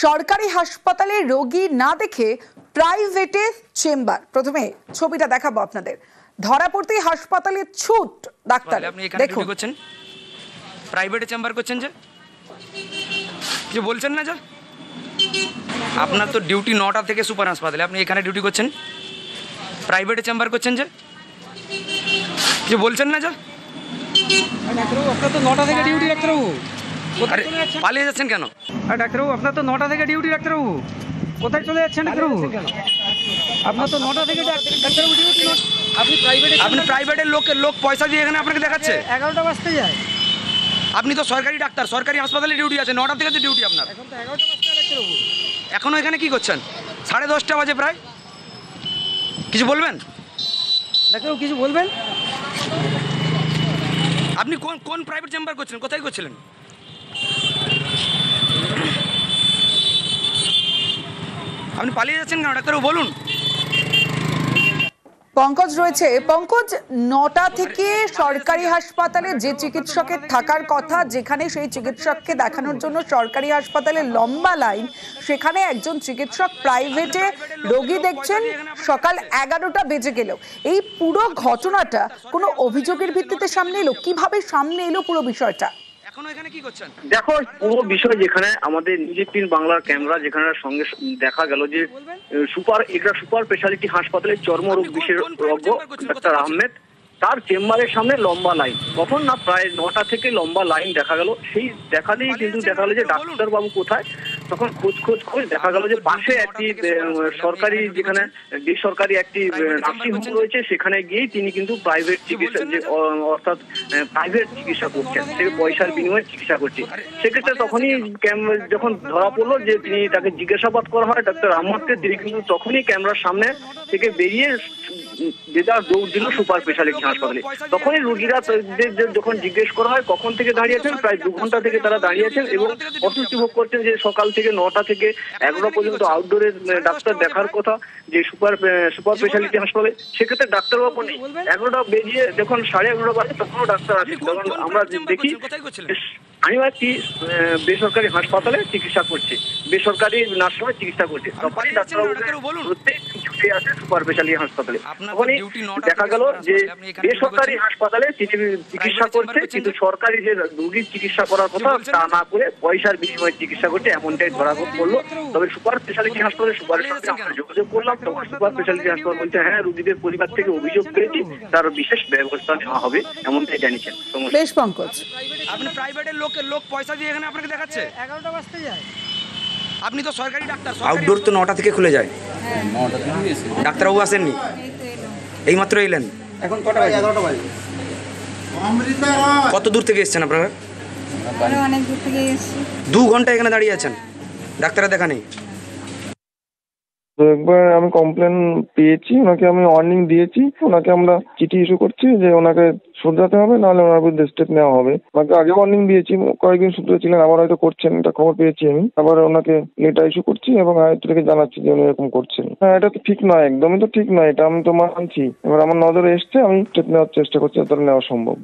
সরকারি হাসপাতালে রোগী না দেখে প্রাইভেটে চেম্বার। প্রথমে ছবিটা দেখাবো আপনাদের। ধরা পড়তেই হাসপাতালে ছুট ডাক্তার। আপনি এখানে ডিউটি করছেন, প্রাইভেটে চেম্বার করছেন যে বলছেন না, যে আপনার তো ডিউটি 9টা থেকে সুপার হাসপাতালে, আপনি এখানে ডিউটি করছেন, প্রাইভেটে চেম্বার করছেন যে বলছেন না, যে ডাক্তারবাবু আপনার তো 9টা থেকে ডিউটি। ডাক্তারবাবু আরে পালিয়ে যাচ্ছেন কেন? আর ডাক্তারবাবু আপনার তো 9টা থেকে ডিউটি। ডাক্তারবাবু কোথায় চলে যাচ্ছেন? ডাক্তারবাবু আপনার তো 9টা থেকে ডাক্তারবাবু ডিউটি। আপনি প্রাইভেটের লোক পয়সা দিয়ে এখানে আপনাকে দেখাচ্ছে। 11টা বাজতে যায়। আপনি তো সরকারি ডাক্তার, সরকারি হাসপাতালে ডিউটি আছে, 9টা থেকে তো ডিউটি আপনার। এখন তো 11টা বাজতে যায় ডাক্তারবাবু। এখনো এখানে কি করছেন? 10:30 বাজে প্রায়। কিছু বলবেন ডাক্তারবাবু? কিছু বলবেন? আপনি কোন প্রাইভেট চেম্বার করছিলেন, কোথায় করছিলেন? আপনি পালিয়ে যাচ্ছেন কেন ডাক্তারবাবু, বলুন। পঙ্কজ রয়েছে। পঙ্কজ, 9টা থেকে সরকারি হাসপাতালে যে চিকিৎসকের থাকার কথা, যেখানে সেই চিকিৎসককে দেখানোর জন্য সরকারি হাসপাতালে লম্বা লাইন, সেখানে একজন চিকিৎসক প্রাইভেটে রোগী দেখছেন সকাল 11টা বেজে গেলেও। এই পুরো ঘটনাটা কোনো অভিযোগের ভিত্তিতে সামনে এলো? কিভাবে সামনে এলো পুরো বিষয়টা? দেখো, পুরো বিষয় যেখানে আমাদের নিজের টিন বাংলার ক্যামেরা যেখানে সঙ্গে দেখা গেল যে সুপার স্পেশালিটি হাসপাতালে চর্মরোগ বিশেষজ্ঞ ডাক্তার আহমেদ, তার চেম্বারের সামনে লম্বা লাইন। কখন না, প্রায় 9টা থেকে লম্বা লাইন দেখা গেল। সেই দেখালেই কিন্তু দেখা গেল যে ডাক্তারবাবু কোথায়। তখন খোঁজ দেখা গেল যে পাশে একটি সরকারি, যেখানে বেসরকারি একটি নার্সিংহোম রয়েছে, সেখানে গিয়েই তিনি কিন্তু প্রাইভেট চিকিৎসা, অর্থাৎ প্রাইভেট চিকিৎসা করছেন, সে পয়সার বিনিময়ে চিকিৎসা করছে। সেক্ষেত্রে তখনই যখন ধরা পড়লো যে তাকে জিজ্ঞাসাবাদ করা হয় ডাক্তার আহমদকে, তিনি কিন্তু তখনই ক্যামেরার সামনে থেকে বেরিয়ে বেদার দৌড় দিল সুপার স্পেশালিটি হাসপাতালে। তখনই রোগীরা যখন জিজ্ঞেস করা হয় কখন থেকে দাঁড়িয়েছেন, প্রায় 2 ঘন্টা থেকে তারা দাঁড়িয়েছেন এবং অস্বস্তি ভোগ করছেন যে সকাল থেকে 9টা থেকে 11টা পর্যন্ত আউটডোরে ডাক্তার দেখার কথা যে সুপার স্পেশালিটি হাসপাতালে। সেক্ষেত্রে ডাক্তারবাবু নেই। 11টা বেরিয়ে যখন 11:30 বাজে তখনও ডাক্তার আসে। তখন আমরা দেখি আমি একটি বেসরকারি হাসপাতালে চিকিৎসা করছি, বেসরকারি নার্সিংহোমে চিকিৎসা করছি। তখনই ডাক্তারবাবু ছুটে আসে সুপার স্পেশালিটি হাসপাতালে। তখনই দেখা গেল যে বেসরকারি হাসপাতালে তিনি চিকিৎসা করছে, কিন্তু সরকারি যে রোগীর চিকিৎসা করার কথা তা না করে পয়সার বিনিময়ে চিকিৎসা করছে, এমনটাই ধরা পড়লো। তবে সুপার স্পেশালিটি হাসপাতালে সুপারের সঙ্গে আমরা যোগাযোগ করলাম। তখন সুপার স্পেশালিটি হাসপাতাল বলছে হ্যাঁ, রোগীদের পরিবার থেকে অভিযোগ পেয়েছি, তার বিশেষ ব্যবস্থা নেওয়া হবে, এমনটাই জানিয়েছেন। বেশ পঙ্কজ, আপনি প্রাইভেটের লোক পয়সা দিয়ে এখানে আপনাকে দেখাচ্ছে। 11টা বাজতে যায়। আপনি তো সরকারি ডাক্তার, আউটডোর তো 9টা থেকে খুলে যায়। ডাক্তারবাবু আসেননি, এইমাত্র এলেন। এখন কটা বাজে? 11টা বাজে। কত দূর থেকে এসেছেন আপনারা? অনেক দূর থেকে এসেছি। 2 ঘন্টা এখানে দাঁড়িয়ে আছেন, ডাক্তারের দেখা নেই। তো একবার আমি কমপ্লেন পেয়েছি, ওনাকে আমি ওয়ার্নিং দিয়েছি, ওনাকে আমরা চিঠি ইস্যু করছি যে ওনাকে শুধরাতে হবে, নাহলে ওনার বিরুদ্ধে স্টেপ নেওয়া হবে। ওনাকে আগে ওয়ার্নিং দিয়েছি, কয়েকদিন শুধরেছিলেন, আবার হয়তো করছেন, এটা খবর পেয়েছি আমি। আবার ওনাকে লেটার ইস্যু করছি এবং আয়ত্ত থেকে জানাচ্ছি যে উনি এরকম করছেন। হ্যাঁ, এটা তো ঠিক নয়, একদমই তো ঠিক নয়, এটা আমি তো মানছি। এবার আমার নজরে এসছে, আমি স্টেপ নেওয়ার চেষ্টা করছি, তাহলে নেওয়া সম্ভব।